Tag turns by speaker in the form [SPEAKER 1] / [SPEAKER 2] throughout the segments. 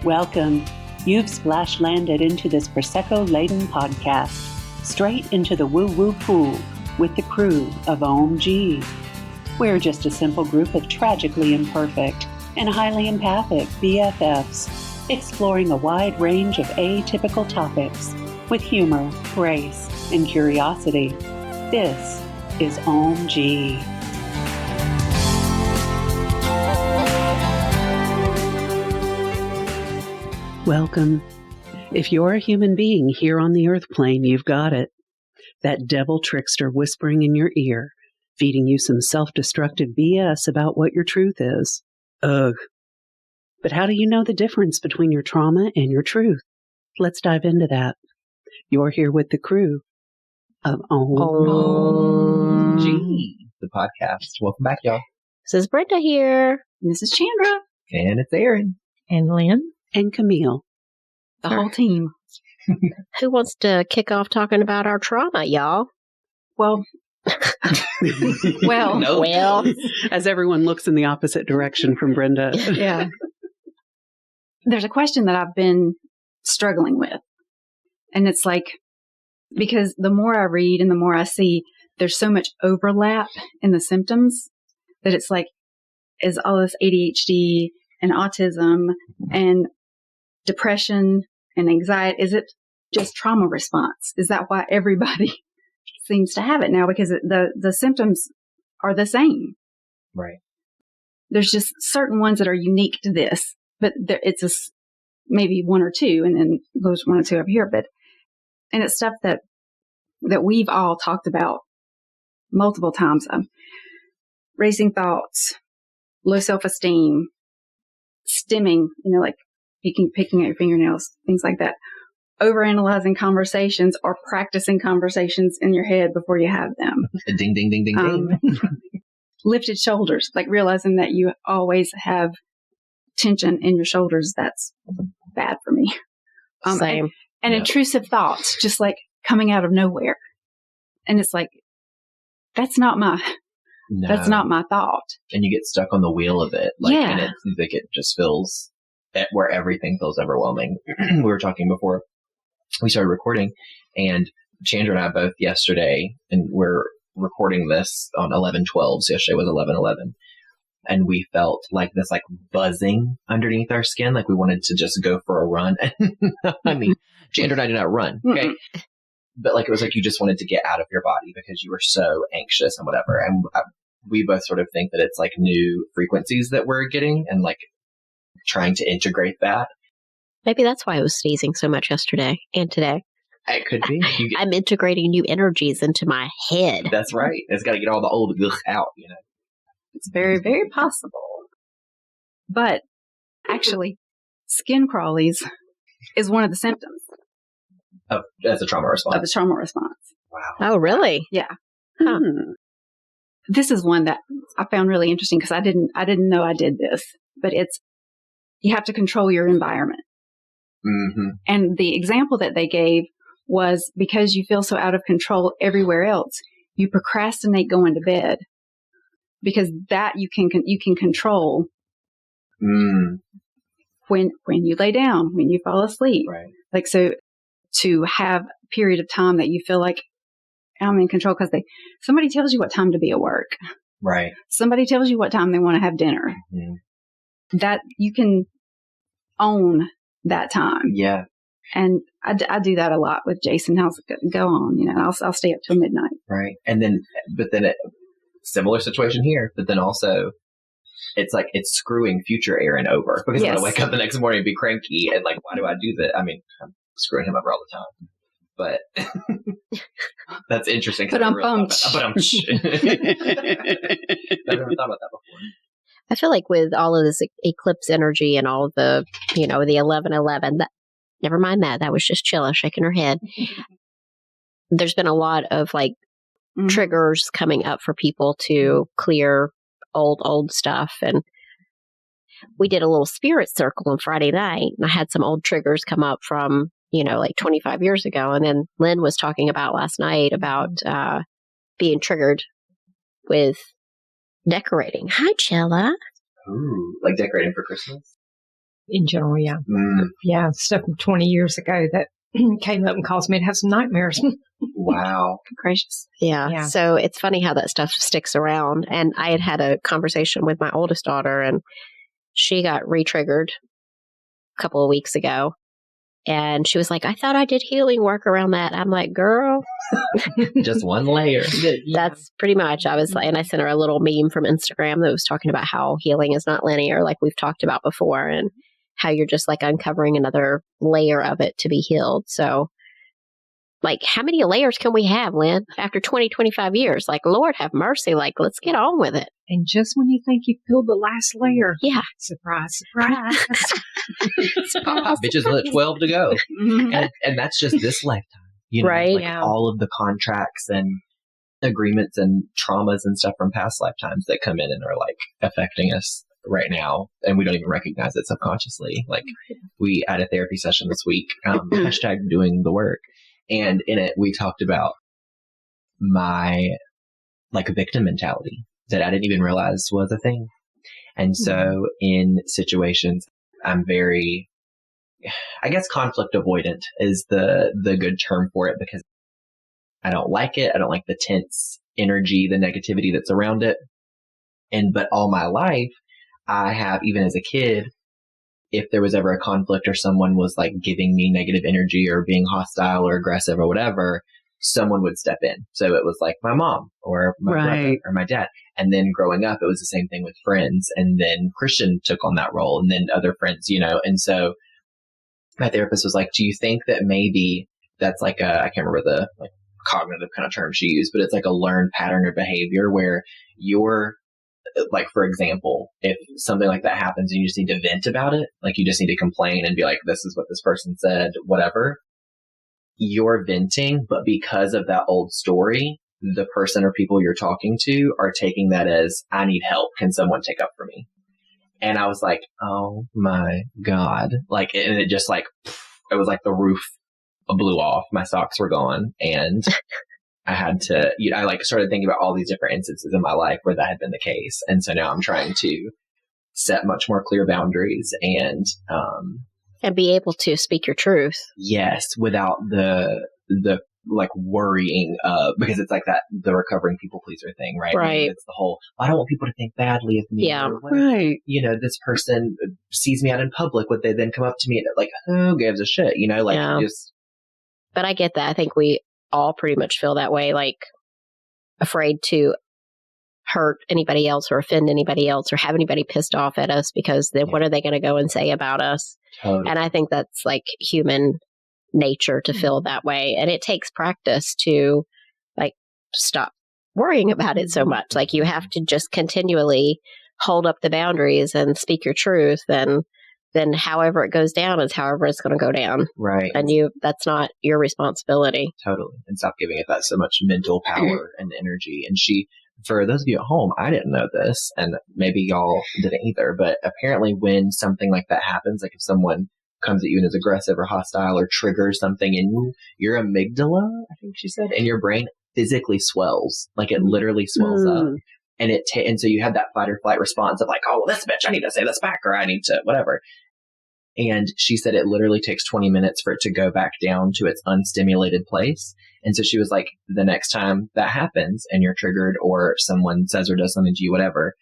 [SPEAKER 1] Welcome. You've splash landed into this Prosecco-laden podcast, straight into the woo-woo pool with the crew of Ohm-g. We're just a simple group of tragically imperfect and highly empathic BFFs, exploring a wide range of atypical topics with humor, grace, and curiosity. This is Ohm-g. Welcome. If you're a human being here on the earth plane, you've got it. That devil trickster whispering in your ear, feeding you some self-destructive BS about what your truth is. Ugh. But how do you know the difference between your trauma and your truth? Let's dive into that. You're here with the crew of
[SPEAKER 2] Ohm-g, the podcast. Welcome back, y'all.
[SPEAKER 3] This is Brenda here.
[SPEAKER 4] This is Chandra.
[SPEAKER 2] And it's Aaron.
[SPEAKER 3] And Lynn.
[SPEAKER 1] And Camille.
[SPEAKER 4] The whole team.
[SPEAKER 3] Who wants to kick off talking about our trauma, y'all?
[SPEAKER 4] Well,
[SPEAKER 3] Well,
[SPEAKER 1] as everyone looks in the opposite direction from Brenda.
[SPEAKER 4] Yeah. There's a question that I've been struggling with. And it's like, because the more I read and the more I see, there's so much overlap in the symptoms that it's like, is all this ADHD and autism and depression and anxiety, is it just trauma response? Is that why everybody seems to have it now? Because the symptoms are the same.
[SPEAKER 2] Right.
[SPEAKER 4] There's just certain ones that are unique to this, but it's maybe one or two, and then there's one or two over here. And it's stuff that we've all talked about multiple times. Racing thoughts, low self-esteem, stimming, like picking at your fingernails, things like that. Overanalyzing conversations or practicing conversations in your head before you have them.
[SPEAKER 2] Ding, ding, ding, ding, ding.
[SPEAKER 4] Lifted shoulders, like realizing that you always have tension in your shoulders. That's bad for me.
[SPEAKER 3] Same.
[SPEAKER 4] And intrusive thoughts, just like coming out of nowhere. And it's like, that's not my thought.
[SPEAKER 2] And you get stuck on the wheel of it.
[SPEAKER 4] Yeah.
[SPEAKER 2] And it's like it just feels where everything feels overwhelming. We were talking before we started recording, and Chandra and I both yesterday, and we're recording this on 11/12, so yesterday was 11/11, and we felt like this buzzing underneath our skin, like we wanted to just go for a run. I mean, Chandra and I do not run, okay? Mm-mm. But it was like you just wanted to get out of your body because you were so anxious and whatever. And we both sort of think that it's new frequencies that we're getting, and trying to integrate that.
[SPEAKER 3] Maybe that's why I was sneezing so much yesterday and today.
[SPEAKER 2] It could be.
[SPEAKER 3] I'm integrating new energies into my head.
[SPEAKER 2] That's right. It's got to get all the old out,
[SPEAKER 4] It's very, very possible. But actually, skin crawlies is one of the symptoms.
[SPEAKER 2] As a trauma response.
[SPEAKER 4] Of the trauma response.
[SPEAKER 2] Wow.
[SPEAKER 3] Oh, really?
[SPEAKER 4] Yeah.
[SPEAKER 3] Huh.
[SPEAKER 4] This is one that I found really interesting because I didn't know I did this, but you have to control your environment.
[SPEAKER 2] Mm-hmm. And
[SPEAKER 4] the example that they gave was because you feel so out of control everywhere else, you procrastinate going to bed because that you can control when you lay down, when you fall asleep.
[SPEAKER 2] Right.
[SPEAKER 4] So to have a period of time that you feel like I'm in control because somebody tells you what time to be at work.
[SPEAKER 2] Right.
[SPEAKER 4] Somebody tells you what time they want to have dinner.
[SPEAKER 2] Mm-hmm.
[SPEAKER 4] That you can own that time.
[SPEAKER 2] Yeah.
[SPEAKER 4] And I do that a lot with Jason. I'll go on, I'll stay up till midnight.
[SPEAKER 2] Right. And then, similar situation here, but then also it's it's screwing future Aaron over because I'm going to wake up the next morning and be cranky and why do I do that? I mean, I'm screwing him over all the time, but that's interesting.
[SPEAKER 4] But I'm
[SPEAKER 2] pumped. But I'm I've never thought about that before.
[SPEAKER 3] I feel like with all of this eclipse energy and all of the, the 11/11, never mind that. That was just Chilla shaking her head. There's been a lot of triggers coming up for people to clear old stuff. And we did a little spirit circle on Friday night, and I had some old triggers come up from, 25 years ago. And then Lynn was talking about last night about being triggered with decorating. Hi, Chilla.
[SPEAKER 2] Ooh, like decorating for Christmas?
[SPEAKER 5] in general, yeah. Yeah, stuff from 20 years ago that came up and caused me to have some nightmares.
[SPEAKER 2] Wow.
[SPEAKER 4] Gracious.
[SPEAKER 3] Yeah. So it's funny how that stuff sticks around. And I had a conversation with my oldest daughter, and she got re-triggered a couple of weeks ago. And she was like, I thought I did healing work around that. I'm like, girl.
[SPEAKER 2] Just one layer.
[SPEAKER 3] That's pretty much. I was like, and I sent her a little meme from Instagram that was talking about how healing is not linear, like we've talked about before, and how you're just like uncovering another layer of it to be healed. So, like, how many layers can we have, Lynn, after 20, 25 years? Like, Lord have mercy. Like, let's get on with it.
[SPEAKER 5] And just when you think you've peeled the last layer.
[SPEAKER 3] Yeah.
[SPEAKER 5] Surprise, surprise.
[SPEAKER 2] Pop, bitches, another 12 to go. And that's just this lifetime. You know,
[SPEAKER 3] right.
[SPEAKER 2] Like all of the contracts and agreements and traumas and stuff from past lifetimes that come in and are like affecting us right now. And we don't even recognize it subconsciously. Like we had a therapy session this week, hashtag doing the work. And in it, we talked about my like victim mentality that I didn't even realize was a thing. And so in situations, I'm very, I guess conflict avoidant is the good term for it, because I don't like it. I don't like the tense energy, the negativity that's around it. But all my life, I have, even as a kid, if there was ever a conflict or someone was like giving me negative energy or being hostile or aggressive or whatever, someone would step in. So it was like my mom or my brother or my dad. And then growing up, it was the same thing with friends. And then Christian took on that role, and then other friends, you know. And so my therapist was like, do you think that maybe that's like I can't remember the like cognitive kind of term she used, but it's like a learned pattern of behavior where you're like, for example, if something like that happens and you just need to vent about it, like you just need to complain and be like, this is what this person said, whatever, you're venting, but because of that old story, the person or people you're talking to are taking that as, I need help. Can someone take up for me? And I was like, oh my God. Like, and it just like, it was like the roof blew off. My socks were gone. And I had to, I like started thinking about all these different instances in my life where that had been the case. And so now I'm trying to set much more clear boundaries and
[SPEAKER 3] be able to speak your truth.
[SPEAKER 2] Yes. Without the like worrying, because it's like that, the recovering people pleaser thing, right?
[SPEAKER 3] Right.
[SPEAKER 2] I mean, it's the whole, I don't want people to think badly of me.
[SPEAKER 3] Yeah.
[SPEAKER 1] Right.
[SPEAKER 2] You know, this person sees me out in public. Would they then come up to me and like, who gives a shit? You know, like just.
[SPEAKER 3] But I get that. I think we all pretty much feel that way, like afraid to hurt anybody else or offend anybody else or have anybody pissed off at us, because then what are they going to go and say about us? Totally. And I think that's like human nature to feel that way. And it takes practice to like stop worrying about it so much. Like you have to just continually hold up the boundaries and speak your truth, and then however it goes down is however it's going to go down.
[SPEAKER 2] Right.
[SPEAKER 3] And that's not your responsibility.
[SPEAKER 2] Totally. And stop giving it that so much mental power and energy. And for those of you at home, I didn't know this, and maybe y'all didn't either, but apparently when something like that happens, like if someone comes at you and is aggressive or hostile or triggers something in you, your amygdala, I think she said, and your brain physically swells. Like it literally swells up. And and so you have that fight or flight response of like, oh, well, this bitch, I need to say this back, or I need to whatever. And she said it literally takes 20 minutes for it to go back down to its unstimulated place. And so she was like, the next time that happens and you're triggered or someone says or does something to you, whatever,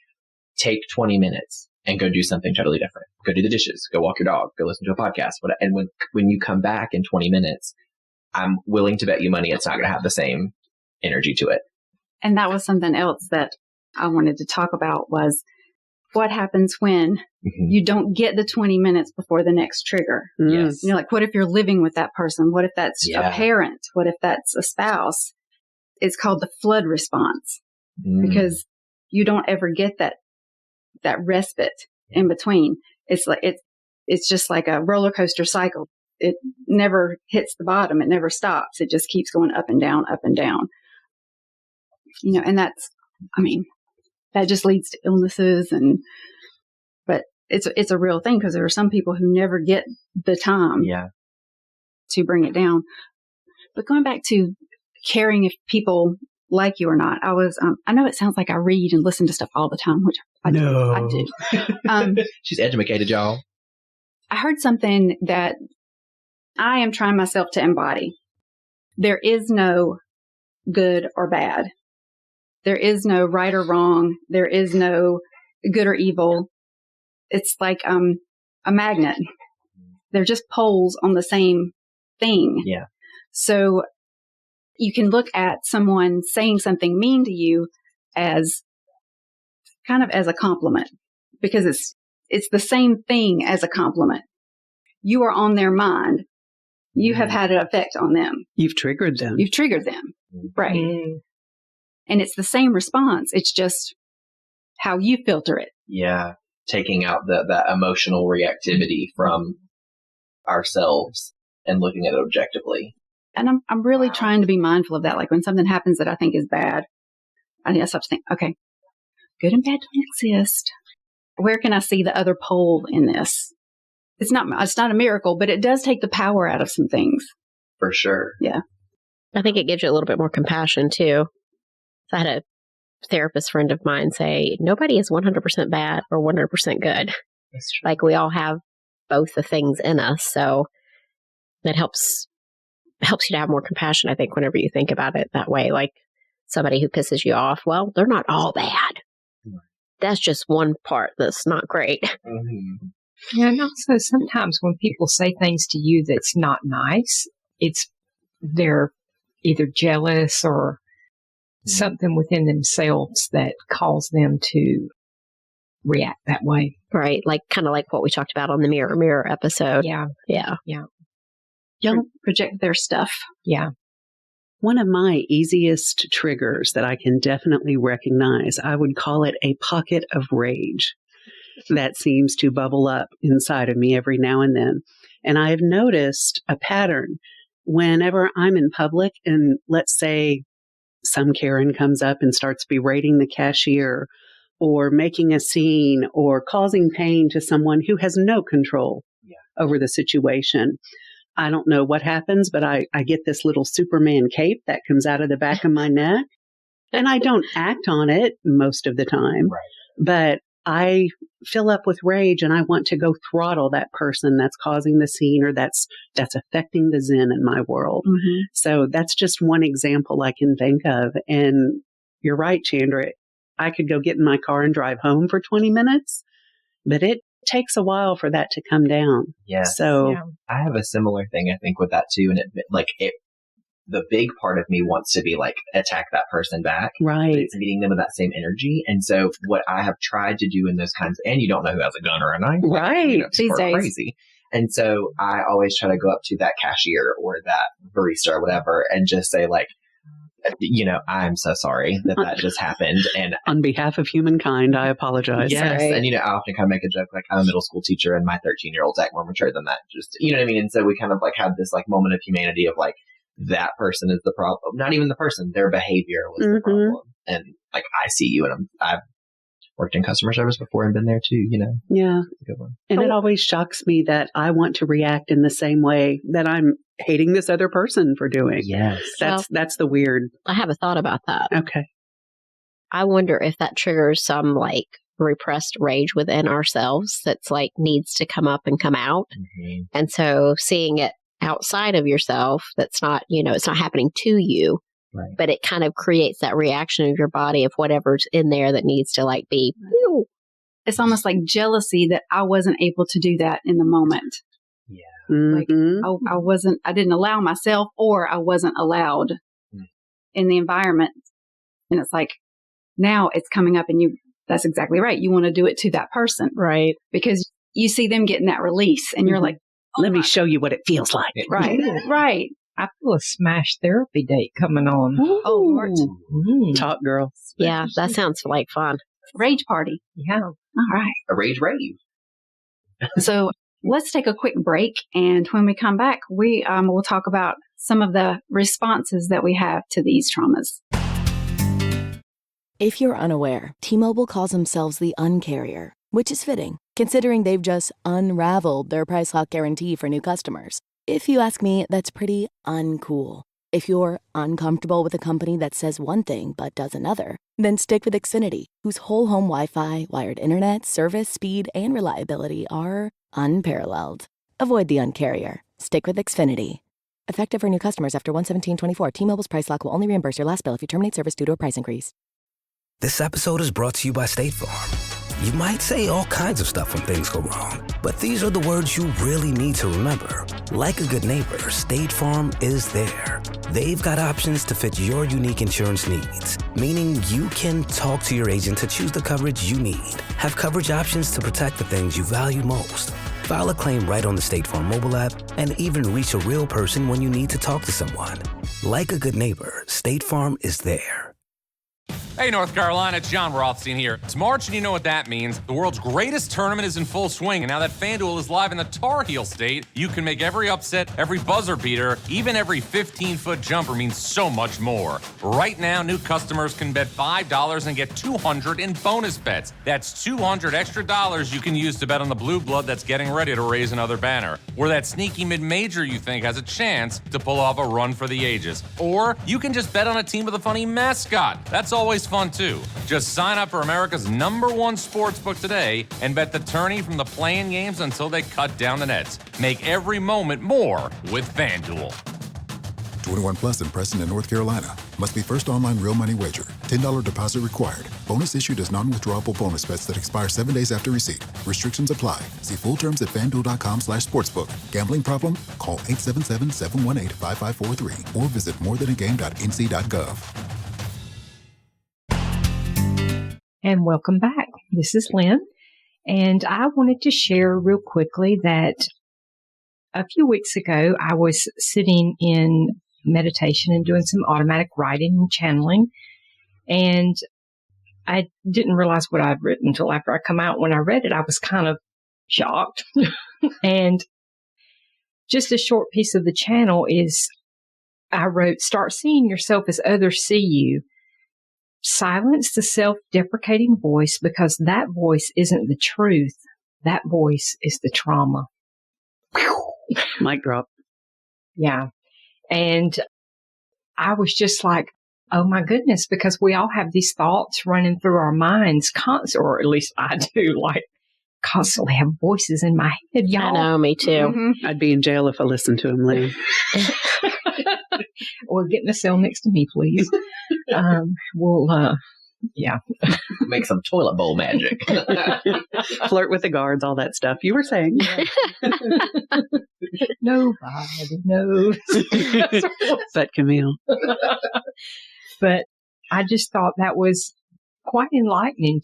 [SPEAKER 2] take 20 minutes and go do something totally different. Go do the dishes, go walk your dog, go listen to a podcast. And when you come back in 20 minutes, I'm willing to bet you money it's not going to have the same energy to it.
[SPEAKER 4] And that was something else that I wanted to talk about, was what happens when you don't get the 20 minutes before the next trigger.
[SPEAKER 2] Yes.
[SPEAKER 4] You know, like what if you're living with that person? What if that's a parent? What if that's a spouse? It's called the flood response, because you don't ever get that respite in between. It's like, it's just like a roller coaster cycle. It never hits the bottom. It never stops. It just keeps going up and down, up and down. You know, and that's, I mean, that just leads to illnesses, but it's a real thing, because there are some people who never get the time to bring it down. But going back to caring if people like you or not, I know it sounds like I read and listen to stuff all the time, which I do.
[SPEAKER 2] She's educated, y'all.
[SPEAKER 4] I heard something that I am trying myself to embody. There is no good or bad. There is no right or wrong. There is no good or evil. It's like a magnet. They're just poles on the same thing.
[SPEAKER 2] Yeah.
[SPEAKER 4] So you can look at someone saying something mean to you as kind of as a compliment, because it's the same thing as a compliment. You are on their mind. You have had an effect on them.
[SPEAKER 1] You've triggered them.
[SPEAKER 4] You've triggered them. Right.
[SPEAKER 5] Mm.
[SPEAKER 4] And it's the same response. It's just how you filter it.
[SPEAKER 2] Yeah. Taking out that emotional reactivity from ourselves and looking at it objectively.
[SPEAKER 4] And I'm really trying to be mindful of that. Like when something happens that I think is bad, I have to think, okay, good and bad don't exist. Where can I see the other pole in this? It's not a miracle, but it does take the power out of some things.
[SPEAKER 2] For sure.
[SPEAKER 4] Yeah.
[SPEAKER 3] I think it gives you a little bit more compassion too. I had a therapist friend of mine say, nobody is 100% bad or 100% good.
[SPEAKER 2] That's true.
[SPEAKER 3] Like we all have both the things in us. So that helps you to have more compassion, I think, whenever you think about it that way. Like somebody who pisses you off, well, they're not all bad. That's just one part that's not great.
[SPEAKER 2] Mm-hmm.
[SPEAKER 5] Yeah, and also sometimes when people say things to you that's not nice, they're either jealous or something within themselves that calls them to react that way.
[SPEAKER 3] Right. Like kind of like what we talked about on the Mirror episode.
[SPEAKER 5] Yeah.
[SPEAKER 3] Yeah.
[SPEAKER 4] Project their stuff.
[SPEAKER 5] Yeah.
[SPEAKER 1] One of my easiest triggers that I can definitely recognize, I would call it a pocket of rage that seems to bubble up inside of me every now and then. And I've noticed a pattern whenever I'm in public and let's say some Karen comes up and starts berating the cashier or making a scene or causing pain to someone who has no control over the situation. I don't know what happens, but I get this little Superman cape that comes out of the back of my neck. And I don't act on it most of the time, but I fill up with rage and I want to go throttle that person that's causing the scene or that's affecting the zen in my world.
[SPEAKER 4] Mm-hmm.
[SPEAKER 1] So that's just one example I can think of. And you're right, Chandra. I could go get in my car and drive home for 20 minutes, but it takes a while for that to come down.
[SPEAKER 2] Yeah.
[SPEAKER 1] So
[SPEAKER 2] I have a similar thing, I think, with that too. And the big part of me wants to be like, attack that person back.
[SPEAKER 1] Right.
[SPEAKER 2] But it's meeting them with that same energy. And so what I have tried to do in those kinds, and you don't know who has a gun or a knife.
[SPEAKER 1] Right.
[SPEAKER 4] These days.
[SPEAKER 2] Crazy. And so I always try to go up to that cashier or that barista or whatever and just say like, I'm so sorry that just happened. And
[SPEAKER 1] on behalf of humankind, I apologize.
[SPEAKER 2] yes.
[SPEAKER 3] Right.
[SPEAKER 2] And, I often kind of make a joke, like I'm a middle school teacher and my 13-year-old's act more mature than that. Just, you know what I mean? And so we kind of like had this like moment of humanity of like, that person is the problem. Not even the person, their behavior was the problem. And like, I see you and I've worked in customer service before and been there too,
[SPEAKER 1] Yeah.
[SPEAKER 2] It's a good one.
[SPEAKER 1] And it always shocks me that I want to react in the same way that I'm hating this other person for doing.
[SPEAKER 2] Yes.
[SPEAKER 1] That's the weird.
[SPEAKER 3] I have a thought about that.
[SPEAKER 1] Okay.
[SPEAKER 3] I wonder if that triggers some like repressed rage within ourselves that's like needs to come up and come out.
[SPEAKER 2] Mm-hmm.
[SPEAKER 3] And so seeing it outside of yourself, that's not, it's not happening to you,
[SPEAKER 2] Right.
[SPEAKER 3] but it kind of creates that reaction of your body of whatever's in there that needs to like be.
[SPEAKER 4] It's almost like jealousy that I wasn't able to do that in the moment.
[SPEAKER 2] Yeah.
[SPEAKER 1] Mm-hmm.
[SPEAKER 4] I didn't allow myself, or I wasn't allowed in the environment. And it's like, now it's coming up and that's exactly right. You want to do it to that person.
[SPEAKER 3] Right.
[SPEAKER 4] Because you see them getting that release and you're like,
[SPEAKER 1] Let me show you what it feels like.
[SPEAKER 4] right, right.
[SPEAKER 5] I feel a smash therapy date coming on.
[SPEAKER 4] Oh, Lord.
[SPEAKER 1] Talk, girl.
[SPEAKER 3] Yeah, that sounds like fun.
[SPEAKER 4] Rage party.
[SPEAKER 5] Yeah.
[SPEAKER 4] All right.
[SPEAKER 2] A rage rave.
[SPEAKER 4] So let's take a quick break. And when we come back, we will talk about some of the responses that we have to these traumas.
[SPEAKER 6] If you're unaware, T-Mobile calls themselves the Un-carrier, which is fitting, considering they've just unraveled their price lock guarantee for new customers. If you ask me, that's pretty uncool. If you're uncomfortable with a company that says one thing but does another, then stick with Xfinity, whose whole home Wi-Fi, wired internet, service, speed, and reliability are unparalleled. Avoid the uncarrier. Stick with Xfinity. Effective for new customers after 1/17/24. T-Mobile's price lock will only reimburse your last bill if you terminate service due to a price increase.
[SPEAKER 7] This episode is brought to you by State Farm. You might say all kinds of stuff when things go wrong, but these are the words you really need to remember. Like a good neighbor, State Farm is there. They've got options to fit your unique insurance needs, meaning you can talk to your agent to choose the coverage you need, have coverage options to protect the things you value most, file a claim right on the State Farm mobile app, and even reach a real person when you need to talk to someone. Like a good neighbor, State Farm is there.
[SPEAKER 8] Hey, North Carolina, it's John Rothstein here. It's March, and you know what that means. The world's greatest tournament is in full swing, and now that FanDuel is live in the Tar Heel state, you can make every upset, every buzzer beater, even every 15-foot jumper mean so much more. Right now, new customers can bet $5 and get $200 in bonus bets. That's $200 extra dollars you can use to bet on the blue blood that's getting ready to raise another banner, or that sneaky mid-major you think has a chance to pull off a run for the ages. Or you can just bet on a team with a funny mascot. That's always fun too. Just sign up for America's #1 sportsbook today and bet the tourney from the playing games until they cut down the nets. Make every moment more with FanDuel.
[SPEAKER 9] 21 plus in Preston and North Carolina. Must be first online real money wager. $10 deposit required. Bonus issued as non-withdrawable bonus bets that expire 7 days after receipt. Restrictions apply. See full terms at FanDuel.com/sportsbook. Gambling problem? Call 877-718-5543 or visit morethanagame.nc.gov.
[SPEAKER 5] And welcome back. This is Lynn. And I wanted to share real quickly that a few weeks ago, I was sitting in meditation and doing some automatic writing and channeling. And I didn't realize what I'd written until after I come out. When I read it, I was kind of shocked. And just a short piece of the channel is I wrote, start seeing yourself as others see you. Silence the self-deprecating voice because that voice isn't the truth. That voice is the trauma.
[SPEAKER 1] Mic drop.
[SPEAKER 5] Yeah. And I was just like, oh my goodness, because we all have these thoughts running through our minds constantly, or at least I do, like constantly have voices in my head. Y'all.
[SPEAKER 3] I know, me too.
[SPEAKER 5] Mm-hmm.
[SPEAKER 1] I'd be in jail if I listened to him, Lee.
[SPEAKER 5] Well, get in the cell next to me, please. Yeah.
[SPEAKER 2] Make some toilet bowl magic.
[SPEAKER 1] Flirt with the guards, all that stuff. You were saying.
[SPEAKER 5] Nobody knows.
[SPEAKER 1] But Camille.
[SPEAKER 5] But I just thought that was quite enlightening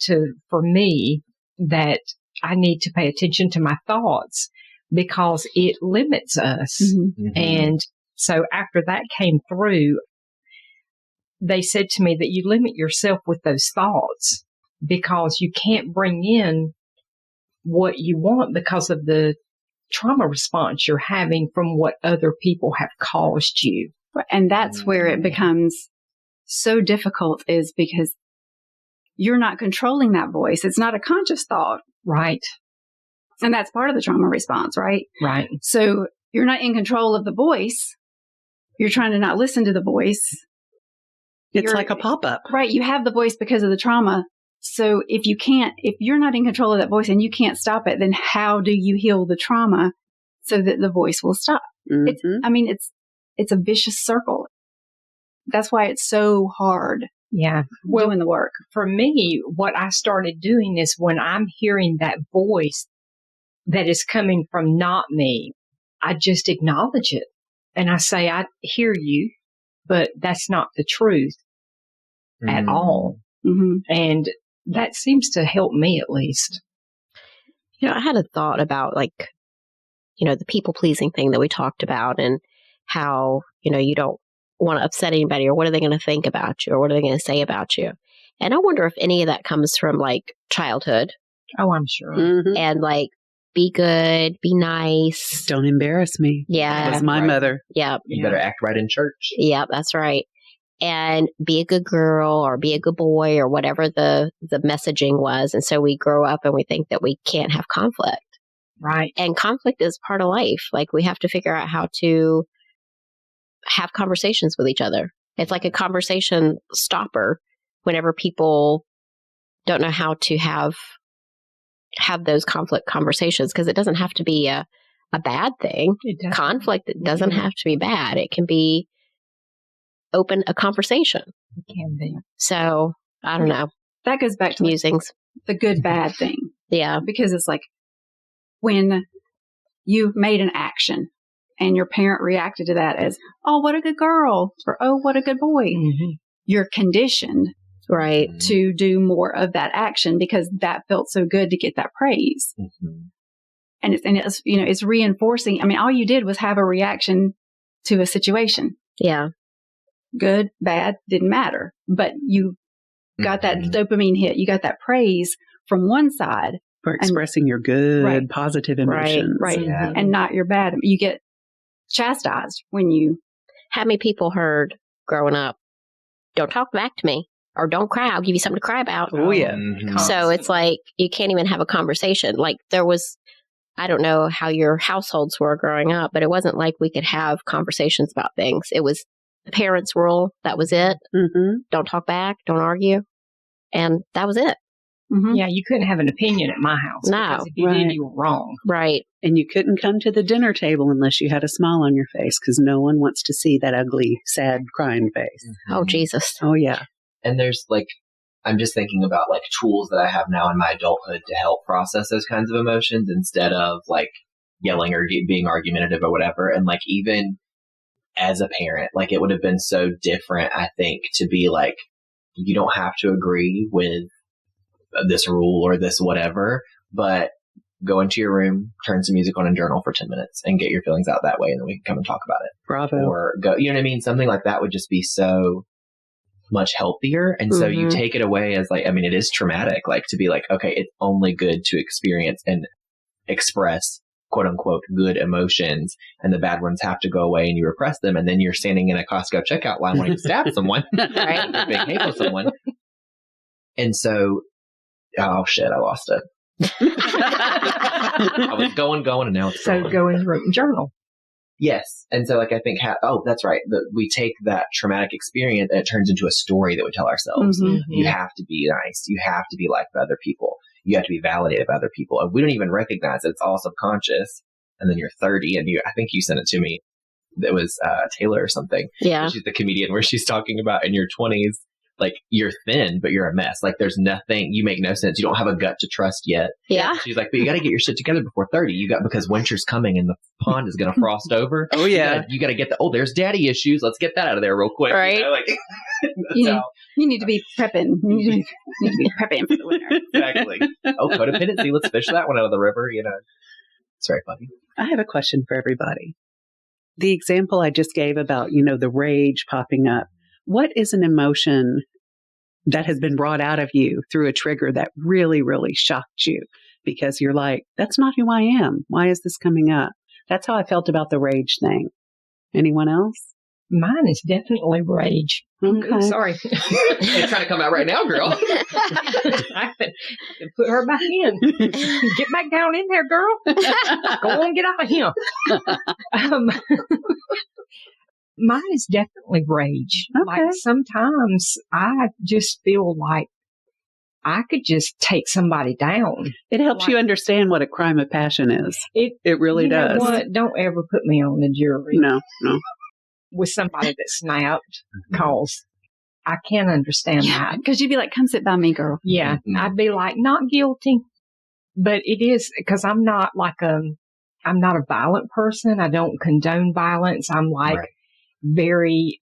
[SPEAKER 5] for me, that I need to pay attention to my thoughts because it limits us.
[SPEAKER 2] Mm-hmm.
[SPEAKER 5] And so after that came through, they said to me that you limit yourself with those thoughts because you can't bring in what you want because of the trauma response you're having from what other people have caused you.
[SPEAKER 4] And that's where it becomes so difficult, is because you're not controlling that voice. It's not a conscious thought.
[SPEAKER 5] Right.
[SPEAKER 4] And that's part of the trauma response, right?
[SPEAKER 5] Right.
[SPEAKER 4] So you're not in control of the voice. You're trying to not listen to the voice.
[SPEAKER 1] It's like a pop-up.
[SPEAKER 4] Right. You have the voice because of the trauma. So if you're not in control of that voice and you can't stop it, then how do you heal the trauma so that the voice will stop?
[SPEAKER 1] Mm-hmm.
[SPEAKER 4] It's a vicious circle. That's why it's so hard.
[SPEAKER 5] Yeah.
[SPEAKER 4] Doing the work.
[SPEAKER 5] For me, what I started doing is when I'm hearing that voice that is coming from not me, I just acknowledge it. And I say, I hear you, but that's not the truth at all.
[SPEAKER 4] Mm-hmm.
[SPEAKER 5] And that seems to help me at least.
[SPEAKER 3] I had a thought about the people-pleasing thing that we talked about, and how, you don't want to upset anybody, or what are they going to think about you, or what are they going to say about you? And I wonder if any of that comes from childhood.
[SPEAKER 5] Oh, I'm sure.
[SPEAKER 1] Mm-hmm.
[SPEAKER 3] And be good, be nice.
[SPEAKER 1] Don't embarrass me.
[SPEAKER 3] Yeah.
[SPEAKER 1] That was my mother.
[SPEAKER 3] Yep.
[SPEAKER 2] You better act right in church.
[SPEAKER 3] Yep, that's right. And be a good girl or be a good boy or whatever the messaging was. And so we grow up and we think that we can't have conflict.
[SPEAKER 5] Right.
[SPEAKER 3] And conflict is part of life. We have to figure out how to have conversations with each other. It's like a conversation stopper whenever people don't know how to have have those conflict conversations, because it doesn't have to be a bad thing. Conflict doesn't have to be bad. It can be a conversation.
[SPEAKER 5] It can be.
[SPEAKER 3] So I don't know.
[SPEAKER 4] That goes back to
[SPEAKER 3] musings.
[SPEAKER 4] The good, bad thing.
[SPEAKER 3] Yeah.
[SPEAKER 4] Because it's like when you made an action and your parent reacted to that as, oh, what a good girl, or oh, what a good boy. Mm-hmm. You're conditioned to do more of that action because that felt so good to get that praise. Mm-hmm. And it's it's reinforcing. I mean, all you did was have a reaction to a situation.
[SPEAKER 3] Yeah.
[SPEAKER 4] Good, bad, didn't matter. But you got that dopamine hit. You got that praise from one side.
[SPEAKER 1] For expressing your good, positive emotions.
[SPEAKER 4] Right. Yeah. And not your bad. You get chastised when you...
[SPEAKER 3] How many people heard growing up, don't talk back to me, or don't cry, I'll give you something to cry about.
[SPEAKER 1] Oh, yeah.
[SPEAKER 3] Mm-hmm. So it's like, you can't even have a conversation. Like there was, I don't know how your households were growing up, but it wasn't like we could have conversations about things. It was the parents' rule. That was it. Mm-hmm. Don't talk back. Don't argue. And that was it.
[SPEAKER 5] Mm-hmm. Yeah, you couldn't have an opinion at my house.
[SPEAKER 3] No.
[SPEAKER 5] Because if you did, you were wrong.
[SPEAKER 3] Right.
[SPEAKER 1] And you couldn't come to the dinner table unless you had a smile on your face, because no one wants to see that ugly, sad, crying face.
[SPEAKER 3] Mm-hmm. Oh, Jesus.
[SPEAKER 1] Oh, yeah.
[SPEAKER 2] And there's I'm just thinking about tools that I have now in my adulthood to help process those kinds of emotions instead of yelling or being argumentative or whatever. And even as a parent, it would have been so different, I think, to be you don't have to agree with this rule or this whatever, but go into your room, turn some music on and journal for 10 minutes and get your feelings out that way. And then we can come and talk about it.
[SPEAKER 1] Bravo.
[SPEAKER 2] Or go, you know what I mean? Something like that would just be so much healthier. And so you take it away as it is traumatic, to be okay, it's only good to experience and express quote unquote good emotions, and the bad ones have to go away and you repress them. And then you're standing in a Costco checkout line wanting to stab someone, right? Being hateful to someone. And so, oh shit, I lost it. I was going, and now it's
[SPEAKER 5] so go in the journal.
[SPEAKER 2] Yes. And so I think, that's right. We take that traumatic experience and it turns into a story that we tell ourselves. Mm-hmm. You have to be nice. You have to be liked by other people. You have to be validated by other people. And we don't even recognize it. It's all subconscious. And then you're 30 and I think you sent it to me. It was Taylor or something.
[SPEAKER 3] Yeah.
[SPEAKER 2] She's the comedian where she's talking about in your 20s, you're thin, but you're a mess. There's nothing, you make no sense. You don't have a gut to trust yet.
[SPEAKER 3] Yeah.
[SPEAKER 2] She's but you got to get your shit together before 30. Because winter's coming and the pond is going to frost over.
[SPEAKER 1] Oh, yeah.
[SPEAKER 2] You got to get there's daddy issues. Let's get that out of there real quick.
[SPEAKER 3] Right.
[SPEAKER 4] You need to be prepping. You need to be prepping for the winter.
[SPEAKER 2] Exactly. Oh, codependency. Let's fish that one out of the river. It's very funny.
[SPEAKER 1] I have a question for everybody. The example I just gave about, the rage popping up. What is an emotion that has been brought out of you through a trigger that really, really shocked you? Because you're that's not who I am. Why is this coming up? That's how I felt about the rage thing. Anyone else?
[SPEAKER 5] Mine is definitely rage.
[SPEAKER 1] Okay.
[SPEAKER 5] Sorry.
[SPEAKER 2] It's trying to come out right now, girl.
[SPEAKER 5] I put her back in. Get back down in there, girl. Go on, get out of here. Mine is definitely rage.
[SPEAKER 1] Okay.
[SPEAKER 5] Sometimes I just feel like I could just take somebody down.
[SPEAKER 1] It helps you understand what a crime of passion is. It really does.
[SPEAKER 5] Know what? Don't ever put me on the jury.
[SPEAKER 1] No.
[SPEAKER 5] With somebody that snapped, because I can't understand that.
[SPEAKER 4] Because you'd be come sit by me, girl.
[SPEAKER 5] Yeah. Mm-hmm. I'd be not guilty. But it is, because I'm not I'm not a violent person. I don't condone violence. I'm very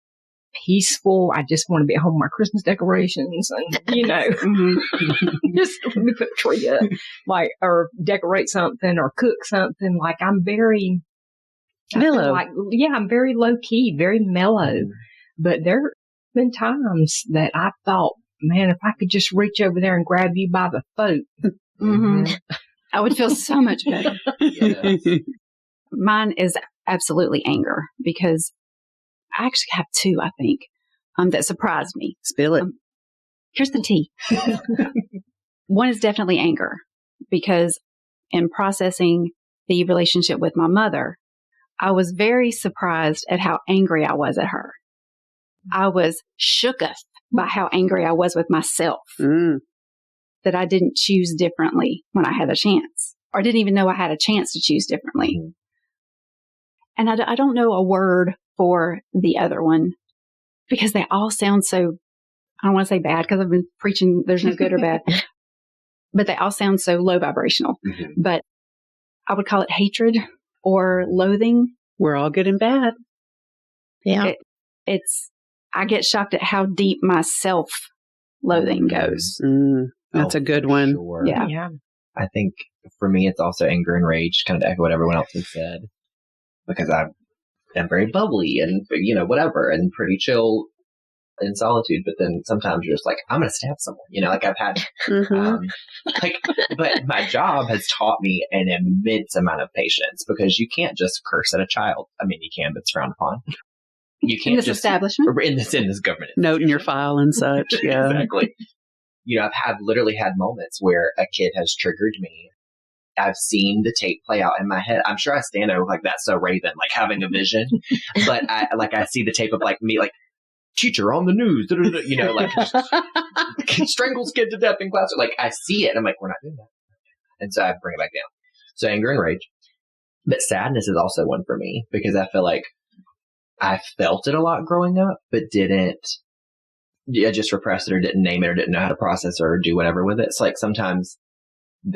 [SPEAKER 5] peaceful. I just want to be at home with my Christmas decorations and, just let me put a tree up, or decorate something or cook something. I'm very
[SPEAKER 1] mellow.
[SPEAKER 5] I'm very low key, very mellow. But there have been times that I thought, man, if I could just reach over there and grab you by the throat,
[SPEAKER 4] I would feel so much better.
[SPEAKER 2] Yeah.
[SPEAKER 4] Mine is absolutely anger, because I actually have two, I think, that surprised me.
[SPEAKER 1] Spill it.
[SPEAKER 4] Here's the tea. One is definitely anger, because in processing the relationship with my mother, I was very surprised at how angry I was at her. I was shooketh by how angry I was with myself. that I didn't choose differently when I had a chance, or didn't even know I had a chance to choose differently.
[SPEAKER 2] Mhm.
[SPEAKER 4] And I don't know a word for the other one because they all sound so, I don't want to say bad because I've been preaching there's no good or bad, but they all sound so low vibrational.
[SPEAKER 2] Mhm.
[SPEAKER 4] But I would call it hatred or loathing.
[SPEAKER 1] We're all good and bad.
[SPEAKER 3] Yeah.
[SPEAKER 4] I get shocked at how deep my self-loathing goes.
[SPEAKER 1] That's a good one.
[SPEAKER 2] Sure.
[SPEAKER 4] Yeah.
[SPEAKER 5] Yeah.
[SPEAKER 2] I think for me, it's also anger and rage, kind of to echo what everyone else has said, because I'm very bubbly and, whatever, and pretty chill in solitude. But then sometimes you're just like, I'm going to stab someone, like I've had, but my job has taught me an immense amount of patience because you can't just curse at a child. I mean, you can, but it's frowned upon. You can't
[SPEAKER 4] In this
[SPEAKER 2] just,
[SPEAKER 4] establishment?
[SPEAKER 2] in this government.
[SPEAKER 1] Note in your file and such. Yeah.
[SPEAKER 2] Exactly. I've literally had moments where a kid has triggered me. I've seen the tape play out in my head. I'm sure I stand there like that's so Raven, like having a vision. But I see the tape of like me, like teacher on the news, like strangles kid to death in class. Like I see it, and I'm like, we're not doing that. And so I bring it back down. So anger and rage, but sadness is also one for me because I feel like I felt it a lot growing up, but I just repressed it or didn't name it or didn't know how to process or do whatever with it. It's like sometimes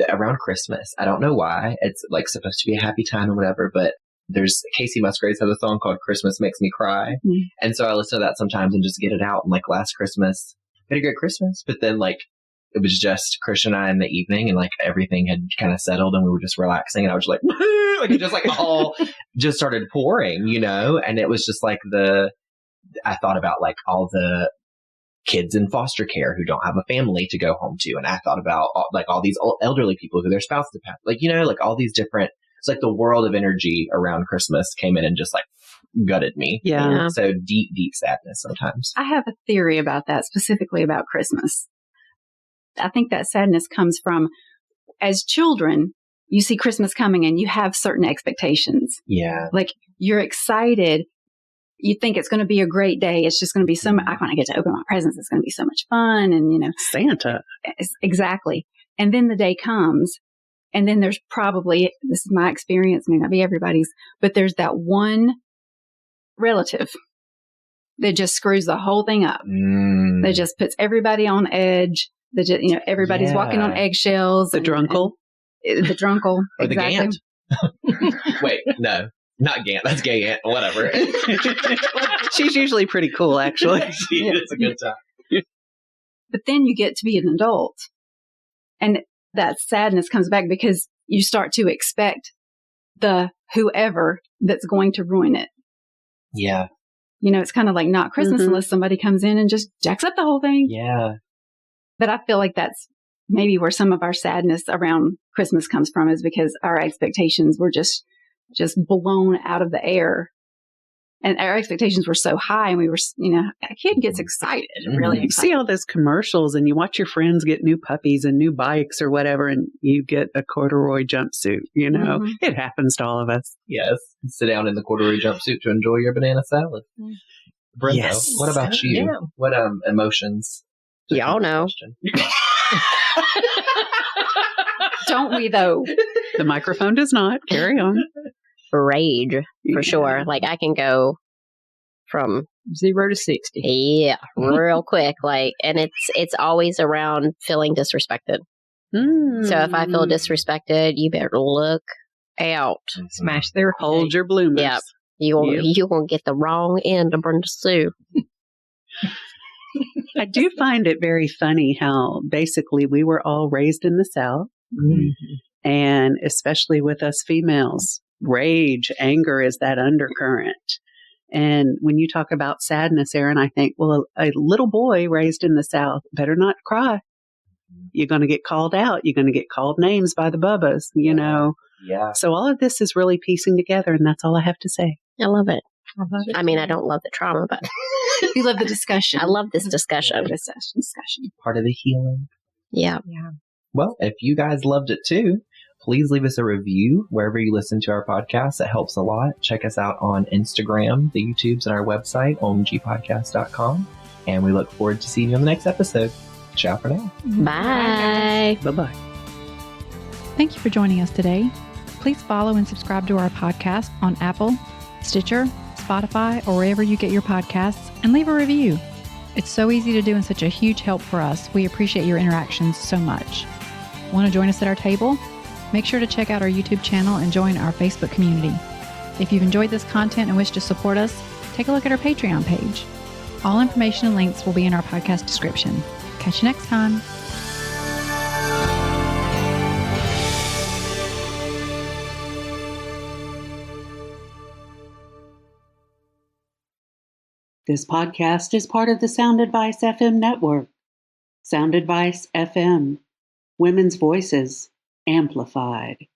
[SPEAKER 2] around Christmas, I don't know why, it's like supposed to be a happy time or whatever, but there's Casey Musgraves has a song called Christmas Makes Me Cry. Mm. And so I listen to that sometimes and just get it out. And like last Christmas, we had a great Christmas, but then like it was just Christian and I in the evening and like everything had kind of settled and we were just relaxing and I was just like it just like all just started pouring, and it was just like I thought about like all the kids in foster care who don't have a family to go home to. And I thought about like all these elderly people who their spouses have passed, like, like all these different, it's like the world of energy around Christmas came in and just like gutted me.
[SPEAKER 1] Yeah.
[SPEAKER 2] So deep, deep sadness sometimes.
[SPEAKER 4] I have a theory about that, specifically about Christmas. I think that sadness comes from, as children, you see Christmas coming and you have certain expectations.
[SPEAKER 2] Yeah.
[SPEAKER 4] Like you're excited. You think it's going to be a great day. It's just going to be so much, when I get to open my presents, it's going to be so much fun. And,
[SPEAKER 1] Santa.
[SPEAKER 4] Exactly. And then the day comes and then there's probably, this is my experience, may not be everybody's, but there's that one relative that just screws the whole thing up. That just puts everybody on edge. That just, everybody's walking on eggshells.
[SPEAKER 1] The drunkle.
[SPEAKER 4] The drunkle.
[SPEAKER 2] Or
[SPEAKER 4] exactly.
[SPEAKER 2] the Gant. Wait, no. Not Gant. That's Gay Aunt. Whatever.
[SPEAKER 1] She's usually pretty cool, actually.
[SPEAKER 2] It's a good time.
[SPEAKER 4] But then you get to be an adult. And that sadness comes back because you start to expect the whoever that's going to ruin it.
[SPEAKER 2] Yeah.
[SPEAKER 4] It's kind of like not Christmas unless somebody comes in and just jacks up the whole thing.
[SPEAKER 2] Yeah.
[SPEAKER 4] But I feel like that's maybe where some of our sadness around Christmas comes from, is because our expectations were just blown out of the air. And our expectations were so high and we were, a kid gets excited, really
[SPEAKER 1] You see all those commercials and you watch your friends get new puppies and new bikes or whatever and you get a corduroy jumpsuit, It happens to all of us.
[SPEAKER 2] Yes. Sit down in the corduroy jumpsuit to enjoy your banana salad. Brenda,
[SPEAKER 1] Yes.
[SPEAKER 2] what about you?
[SPEAKER 5] Yeah.
[SPEAKER 2] What emotions?
[SPEAKER 3] Y'all know.
[SPEAKER 4] Don't we though?
[SPEAKER 1] The microphone does not. Carry on.
[SPEAKER 3] Rage, for sure. Like I can go from
[SPEAKER 5] 0 to 60.
[SPEAKER 3] Yeah, real quick. Like, and it's always around feeling disrespected. So if I feel disrespected, you better look out.
[SPEAKER 5] Smash their
[SPEAKER 1] Hold your bloomers.
[SPEAKER 3] Yeah, you won't get the wrong end of Brenda Sue.
[SPEAKER 1] I do find it very funny how basically we were all raised in the South, and especially with us females, rage, anger is that undercurrent. And when you talk about sadness, Aaron, I think, well, a little boy raised in the South better not cry. You're going to get called out. You're going to get called names by the bubbas,
[SPEAKER 2] Yeah.
[SPEAKER 1] So all of this is really piecing together, and that's all I have to say.
[SPEAKER 3] I love it. I mean, I don't love the trauma, but
[SPEAKER 4] You love the discussion.
[SPEAKER 3] I love this discussion.
[SPEAKER 4] Discussion.
[SPEAKER 2] Part of the healing.
[SPEAKER 3] Yeah.
[SPEAKER 2] Well, if you guys loved it too, please leave us a review wherever you listen to our podcast. It helps a lot. Check us out on Instagram, the YouTubes, and our website, omgpodcast.com. And we look forward to seeing you on the next episode. Ciao for now.
[SPEAKER 3] Bye.
[SPEAKER 1] Bye-bye.
[SPEAKER 10] Thank you for joining us today. Please follow and subscribe to our podcast on Apple, Stitcher, Spotify, or wherever you get your podcasts, and leave a review. It's so easy to do and such a huge help for us. We appreciate your interactions so much. Want to join us at our table? Make sure to check out our YouTube channel and join our Facebook community. If you've enjoyed this content and wish to support us, take a look at our Patreon page. All information and links will be in our podcast description. Catch you next time.
[SPEAKER 1] This podcast is part of the Sound Advice FM network. Sound Advice FM. Women's voices amplified.